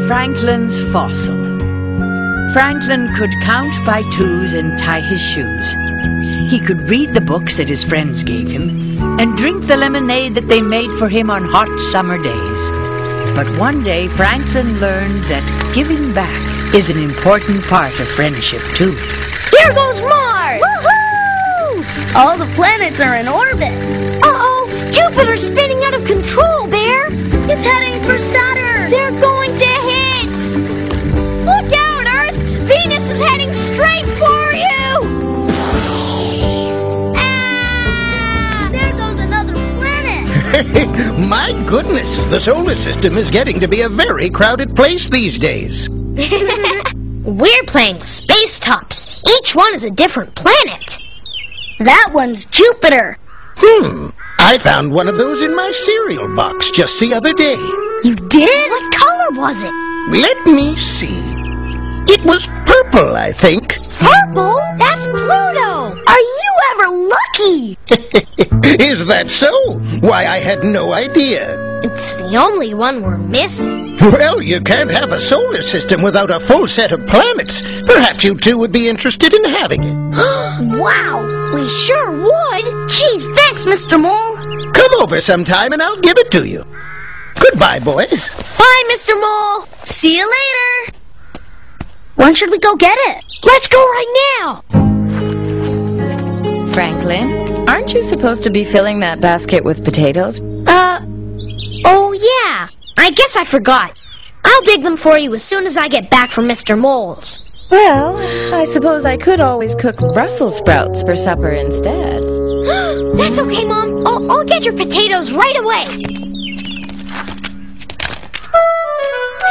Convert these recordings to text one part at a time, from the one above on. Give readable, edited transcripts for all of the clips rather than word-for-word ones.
Franklin's fossil. Franklin could count by twos and tie his shoes. He could read the books that his friends gave him and drink the lemonade that they made for him on hot summer days. But one day Franklin learned that giving back is an important part of friendship too. Here goes Mars! Woohoo! All the planets are in orbit. Uh-oh! Jupiter's spinning out of control, Bear! It's heading for Saturn! They're going to hit! Look out, Earth! Venus is heading straight for you! Ah! There goes another planet! My goodness, the solar system is getting to be a very crowded place these days. We're playing Space Tops. Each one is a different planet. That one's Jupiter. I found one of those in my cereal box just the other day. You did? What color was it? Let me see. It was purple, I think. Purple? That's Pluto! Are you ever lucky? Is that so? Why, I had no idea. It's the only one we're missing. Well, you can't have a solar system without a full set of planets. Perhaps you two would be interested in having it. Wow, we sure would. Gee, thanks, Mr. Mole. Come over sometime and I'll give it to you. Goodbye, boys. Bye, Mr. Mole. See you later. When should we go get it? Let's go right now. Franklin, aren't you supposed to be filling that basket with potatoes? Oh yeah. I guess I forgot. I'll dig them for you as soon as I get back from Mr. Mole's. Well, I suppose I could always cook Brussels sprouts for supper instead. That's okay, Mom. I'll get your potatoes right away.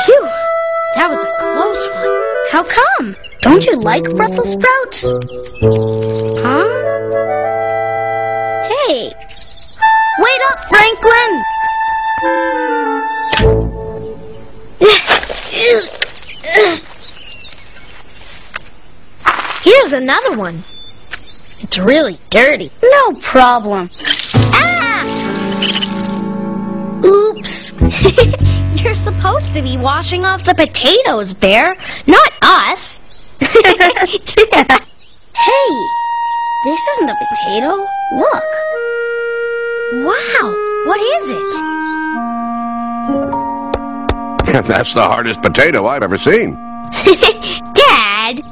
Phew. That was a close one. How come? Don't you like Brussels sprouts? Huh? Hey! Wait up, Franklin! Here's another one. It's really dirty. No problem. Ah! Oops. You're supposed to be washing off the potatoes, Bear, not us. Hey, this isn't a potato. Look. Wow, what is it? That's the hardest potato I've ever seen. Dad!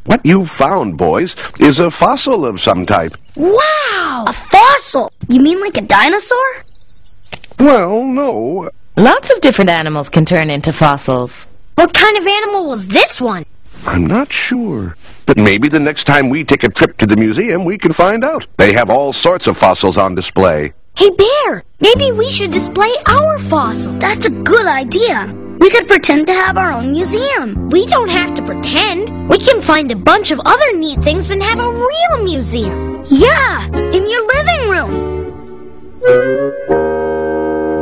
What you found, boys, is a fossil of some type. Wow! A fossil? You mean like a dinosaur? Well, no. Lots of different animals can turn into fossils. What kind of animal was this one? I'm not sure. But maybe the next time we take a trip to the museum, we can find out. They have all sorts of fossils on display. Hey, Bear, maybe we should display our fossil. That's a good idea. We could pretend to have our own museum. We don't have to pretend. We can find a bunch of other neat things and have a real museum. Yeah, in your living room.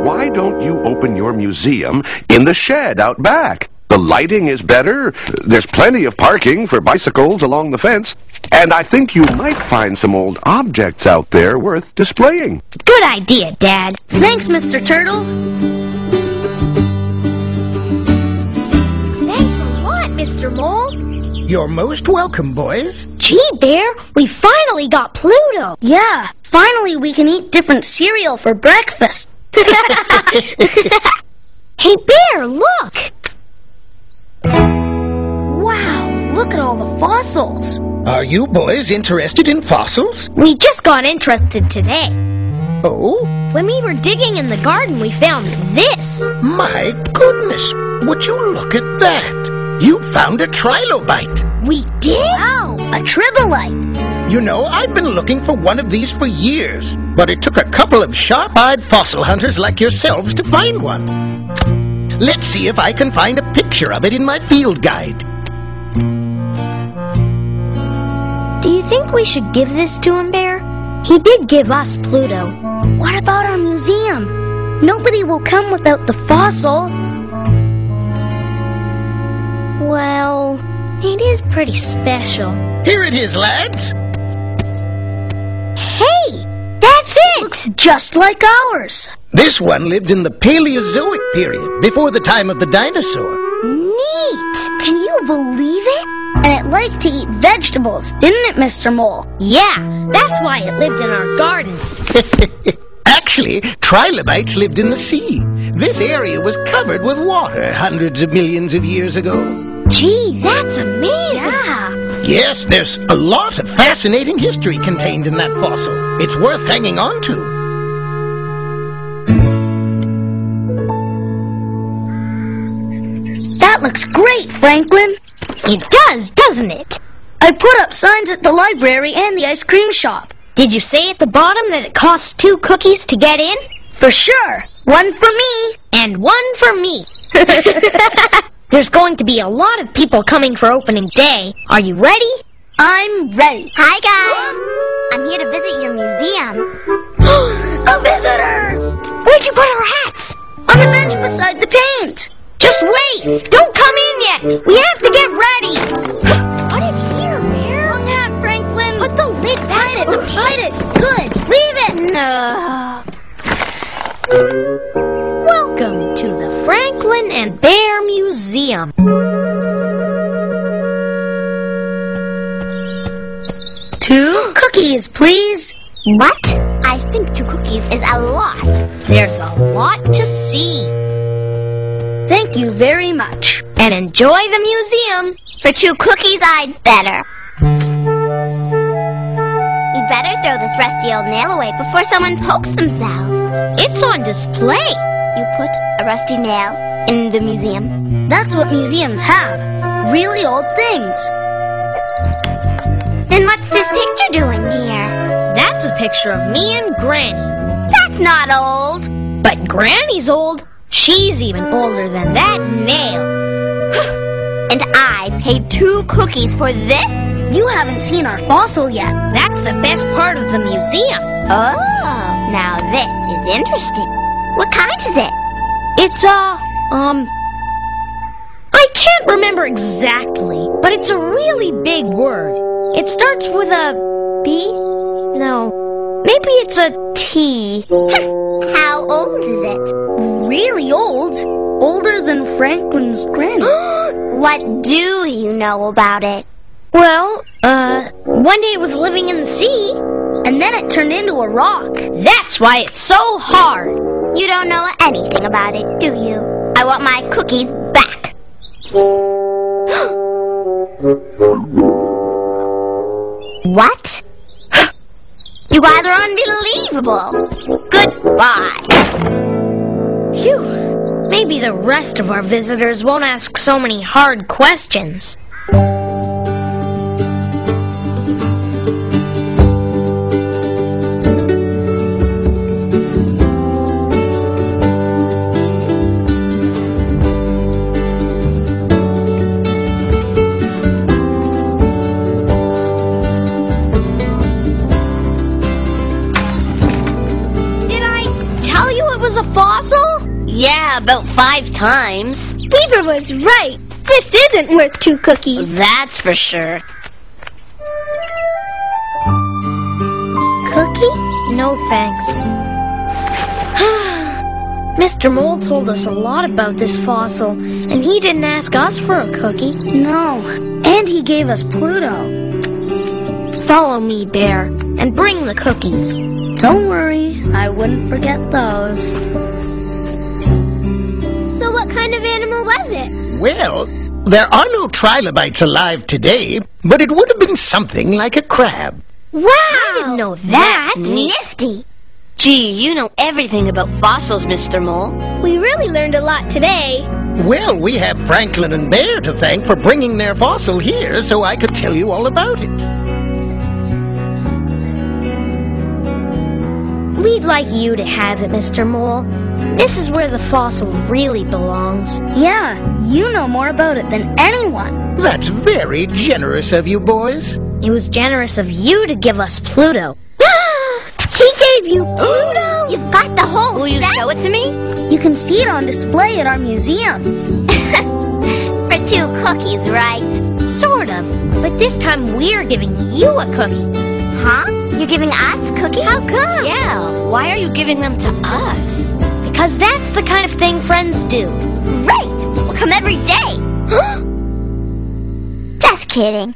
Why don't you open your museum in the shed out back? The lighting is better, there's plenty of parking for bicycles along the fence, and I think you might find some old objects out there worth displaying. Good idea, Dad. Thanks, Mr. Turtle. Thanks a lot, Mr. Mole. You're most welcome, boys. Gee, Bear, we finally got Pluto. Yeah, finally we can eat different cereal for breakfast. Hey, Bear, look! Wow, look at all the fossils. Are you boys interested in fossils? We just got interested today. Oh? When we were digging in the garden, we found this. My goodness, would you look at that? You found a trilobite. We did? Wow, a tribolite. You know, I've been looking for one of these for years, but it took a couple of sharp-eyed fossil hunters like yourselves to find one. Let's see if I can find a picture of it in my field guide. Do you think we should give this to him, Bear? He did give us Pluto. What about our museum? Nobody will come without the fossil. Well, it is pretty special. Here it is, lads. Hey, that's That's it! Looks just like ours. This one lived in the Paleozoic period, before the time of the dinosaur. Neat! Can you believe it? And it liked to eat vegetables, didn't it, Mr. Mole? Yeah, that's why it lived in our garden. Actually, trilobites lived in the sea. This area was covered with water hundreds of millions of years ago. Gee, that's amazing. Yeah. Yes, there's a lot of fascinating history contained in that fossil. It's worth hanging on to. That looks great, Franklin. It does, doesn't it? I put up signs at the library and the ice cream shop. Did you say at the bottom that it costs 2 cookies to get in? For sure. One for me. And 1 for me. There's going to be a lot of people coming for opening day. Are you ready? I'm ready. Hi, guys. I'm here to visit your museum. A visitor! Where'd you put our hats? On the bench beside the paint. Just wait! Don't come in yet! We have to get ready! Put it here, Bear. Wrong hat, Franklin. Put the lid back. Hide it. Good. Leave it. Welcome to the Franklin and Bear Museum. 2 cookies, please. What? I think 2 cookies is a lot. There's a lot to see. Thank you very much. And enjoy the museum. For 2 cookies, I'd better. You'd better throw this rusty old nail away before someone pokes themselves. It's on display. You put a rusty nail in the museum? That's what museums have. Really old things. Then what's this picture doing here? That's a picture of me and Granny. That's not old. But Granny's old. She's even older than that nail. And I paid 2 cookies for this? You haven't seen our fossil yet. That's the best part of the museum. Oh, now this is interesting. What kind is it? It's I can't remember exactly, but it's a really big word. It starts with a B? No, maybe it's a T. How old is it? Really old. Older than Franklin's granny. What do you know about it? Well, one day it was living in the sea. And then it turned into a rock. That's why it's so hard. You don't know anything about it, do you? I want my cookies back. What? You guys are unbelievable. Goodbye. Phew. Maybe the rest of our visitors won't ask so many hard questions. A fossil? Yeah, about 5 times. Beaver was right. This isn't worth 2 cookies. That's for sure. Cookie? No thanks. Mr. Mole told us a lot about this fossil, and he didn't ask us for a cookie. No. And he gave us Pluto. Follow me, Bear, and bring the cookies. Don't worry, I wouldn't forget those. So what kind of animal was it? Well, there are no trilobites alive today, but it would have been something like a crab. Wow! I didn't know that. That's nifty. Gee, you know everything about fossils, Mr. Mole. We really learned a lot today. Well, we have Franklin and Bear to thank for bringing their fossil here so I could tell you all about it. We'd like you to have it, Mr. Mole. This is where the fossil really belongs. Yeah, you know more about it than anyone. That's very generous of you, boys. It was generous of you to give us Pluto. He gave you Pluto? You've got the whole Will you show it to me? You can see it on display at our museum. For 2 cookies, right? Sort of. But this time we're giving you a cookie. Huh? You're giving us cookies? How come? Yeah, why are you giving them to us? Because that's the kind of thing friends do. Great! We'll come every day. Just kidding.